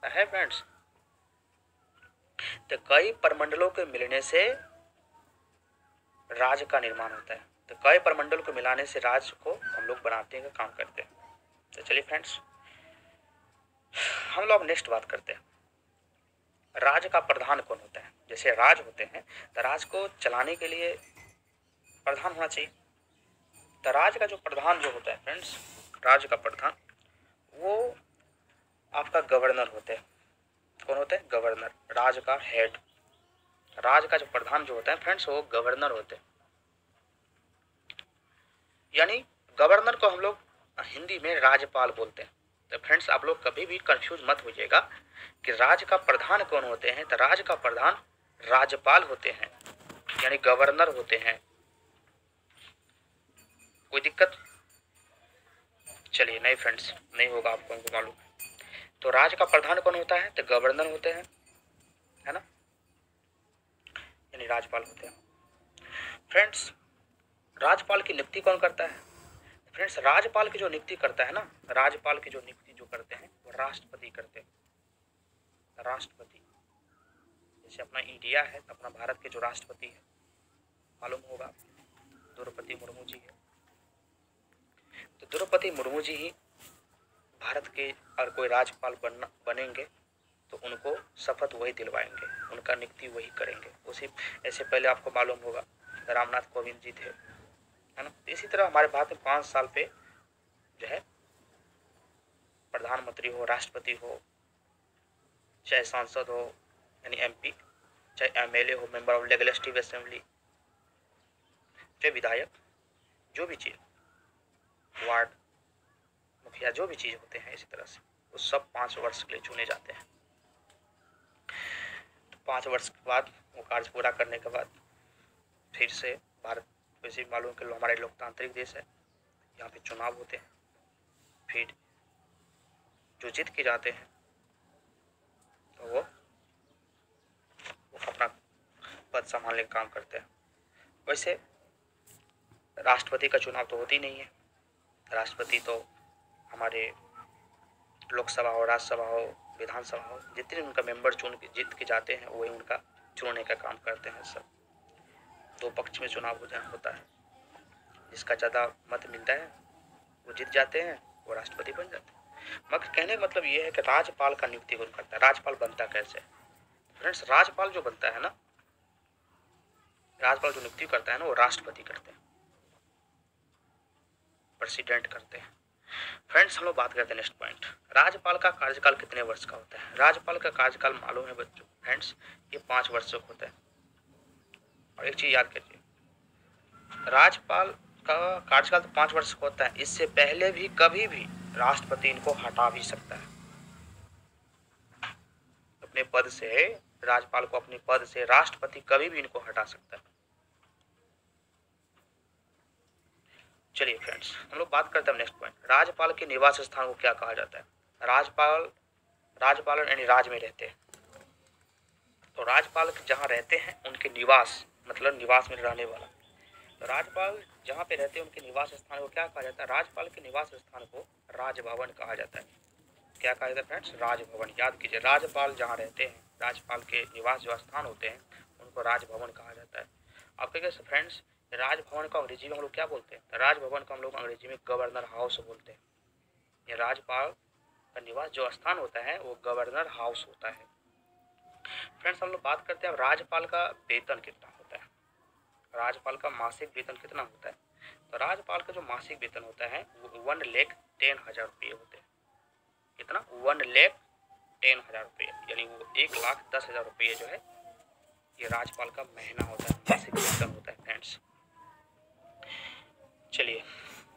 है फ्रेंड्स। तो कई प्रमंडलों के मिलने से राज्य का निर्माण होता है। तो कई प्रमंडल को मिलाने से राज्य को हम लोग बनाते हैं, काम करते हैं। तो चलिए फ्रेंड्स, हम लोग नेक्स्ट बात करते हैं, राज्य का प्रधान कौन होता है। जैसे राज्य होते हैं तो राज्य को चलाने के लिए प्रधान होना चाहिए। तो राज्य का जो प्रधान जो होता है फ्रेंड्स, राज्य का प्रधान वो आपका गवर्नर होते हैं। कौन होते हैं? गवर्नर, राज्य का हेड। राज्य का जो प्रधान जो होता है फ्रेंड्स वो गवर्नर होते हैं। यानी गवर्नर को हम लोग हिंदी में राज्यपाल बोलते हैं। तो फ्रेंड्स आप लोग कभी भी कंफ्यूज मत होइएगा कि राज्य का प्रधान कौन होते हैं। तो राज्य का प्रधान राज्यपाल होते हैं, यानी गवर्नर होते हैं। कोई दिक्कत? चलिए नहीं फ्रेंड्स, नहीं होगा, आपको हमको मालूम है। तो राज्य का प्रधान कौन होता है? तो गवर्नर होते हैं, है ना, यानी राज्यपाल होते हैं। फ्रेंड्स राज्यपाल की नियुक्ति कौन करता है? फ्रेंड्स राज्यपाल की जो नियुक्ति करता है ना, राज्यपाल की जो नियुक्ति जो करते हैं वो राष्ट्रपति करते हैं। राष्ट्रपति, जैसे अपना इंडिया है, अपना भारत के जो राष्ट्रपति है मालूम होगा, द्रौपदी मुर्मू जी है। तो द्रौपदी मुर्मू जी ही भारत के अगर कोई राज्यपाल बनेंगे तो उनको शपथ वही दिलवाएंगे, उनका नियुक्ति वही करेंगे। उसी ऐसे पहले आपको मालूम होगा रामनाथ कोविंद जी थे, है ना। इसी तरह हमारे भारत में 5 साल पे जो है प्रधानमंत्री हो, राष्ट्रपति हो, चाहे सांसद हो यानी एमपी, चाहे एमएलए हो, मेंबर ऑफ लेजिस्लेटिव असेंबली, चाहे विधायक, जो भी चीज, वार्ड मुखिया, जो भी चीज होते हैं, इसी तरह से वो सब 5 वर्ष के लिए चुने जाते हैं। तो 5 वर्ष के बाद वो कार्य पूरा करने के बाद फिर से भारत, वैसे मालूम कि हमारे लोकतांत्रिक देश है, यहाँ पे चुनाव होते हैं। फिर जो जीत के जाते हैं तो वो अपना पद संभालने का काम करते हैं। वैसे राष्ट्रपति का चुनाव तो होती नहीं है। राष्ट्रपति तो हमारे लोकसभा हो, राज्यसभा हो, विधानसभा हो, जितने उनका मेंबर चुन के जीत के जाते हैं वही उनका चुनने का काम करते हैं। सब 2 पक्ष में चुनाव होता है, जिसका ज़्यादा मत मिलता है वो जीत जाते हैं, वो राष्ट्रपति बन जाते हैं। मगर कहने का मतलब ये है कि राज्यपाल का नियुक्ति कौन करता है, राज्यपाल बनता कैसे? फ्रेंड्स राज्यपाल जो बनता है ना, राज्यपाल जो नियुक्ति करता है ना, वो राष्ट्रपति करते हैं, प्रेसिडेंट करते हैं। फ्रेंड्स हम लोग बात करते हैं नेक्स्ट पॉइंट, राज्यपाल का कार्यकाल कितने वर्ष का होता है। राज्यपाल का कार्यकाल मालूम है बच्चों फ्रेंड्स, ये 5 वर्षों का होता है। और एक चीज याद कीजिए, राज्यपाल का कार्यकाल तो 5 वर्ष का होता है, इससे पहले भी कभी भी राष्ट्रपति इनको हटा भी सकता है अपने पद से। राज्यपाल को अपने पद से राष्ट्रपति कभी भी इनको हटा सकता है। चलिए फ्रेंड्स हम लोग बात करते हैं नेक्स्ट पॉइंट, राज्यपाल के निवास स्थान को क्या कहा जाता है। राज्यपाल यानी राज में रहते हैं, तो राज्यपाल जहाँ रहते हैं उनके निवास, मतलब निवास में रहने वाला। तो राज्यपाल जहाँ पे रहते हैं उनके निवास स्थान को क्या कहा जाता है। राज्यपाल के निवास स्थान को राजभवन कहा जाता है। क्या कहा जाता है फ्रेंड्स? राजभवन। याद कीजिए, राज्यपाल जहाँ रहते हैं, राज्यपाल के निवास जो स्थान होते हैं उनको राजभवन कहा जाता है। आपके कैसे फ्रेंड्स, राजभवन को अंग्रेजी में हम लोग क्या बोलते हैं? राजभवन को हम लोग अंग्रेजी में गवर्नर हाउस बोलते हैं। ये राज्यपाल का निवास जो स्थान होता है वो गवर्नर हाउस होता है। फ्रेंड्स हम लोग बात करते हैं राज्यपाल का वेतन कितना होता है। राज्यपाल का मासिक वेतन कितना होता है? तो राज्यपाल का जो मासिक वेतन होता है वो 1,10,000 रुपये होते हैं। कितना? 1,10,000 रुपये, यानी वो 1,10,000 रुपये जो है ये राज्यपाल का महीना होता है, मासिक वेतन होता है फ्रेंड्स। चलिए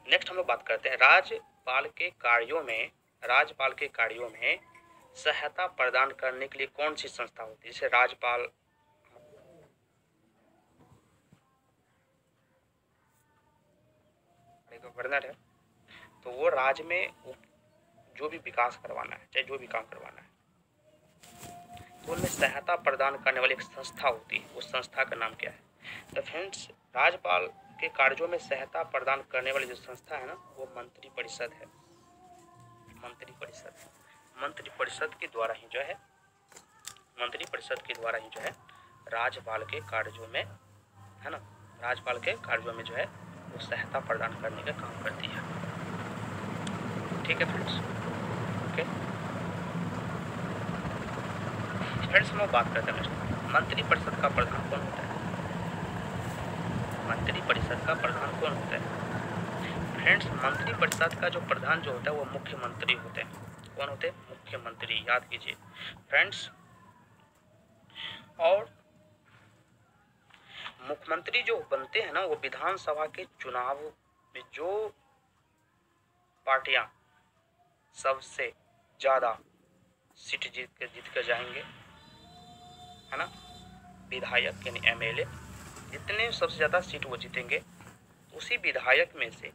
नेक्स्ट हम लोग बात करते हैं राज्यपाल के कार्यों में सहायता प्रदान करने के लिए कौन सी संस्था होती है। जैसे राज्यपाल गवर्नर है, तो वो राज्य में जो भी विकास करवाना है, चाहे जो भी काम करवाना है, तो उनमें सहायता प्रदान करने वाली एक संस्था होती है। उस संस्था का नाम क्या है? तो फ्रेंड्स राज्यपाल के कार्यों में सहायता प्रदान करने वाली जो संस्था है ना, वो मंत्री परिषद है। मंत्री परिषद। मंत्रिपरिषद के द्वारा ही जो है, मंत्रिपरिषद के द्वारा ही जो है राज्यपाल के कार्यों में, है ना, राज्यपाल के कार्यों में जो है वो सहायता प्रदान करने का काम करती है। ठीक है फ्रेंड्स, ओके फ्रेंड्स, हम बात करते हैं मंत्रिपरिषद का प्रधान कौन होता है। मंत्रिपरिषद का प्रधान कौन होता है फ्रेंड्स? मंत्रिपरिषद का जो प्रधान जो होता है वो मुख्यमंत्री होते हैं। कौन होते हैं? मुख्यमंत्री, याद कीजिए फ्रेंड्स। और मुख्यमंत्री जो बनते हैं ना, वो विधानसभा के चुनाव में जो पार्टियां सबसे ज्यादा सीट जीत कर जाएंगे, है ना, विधायक यानी एमएलए जितने सबसे ज्यादा सीट वो जीतेंगे, उसी विधायक में से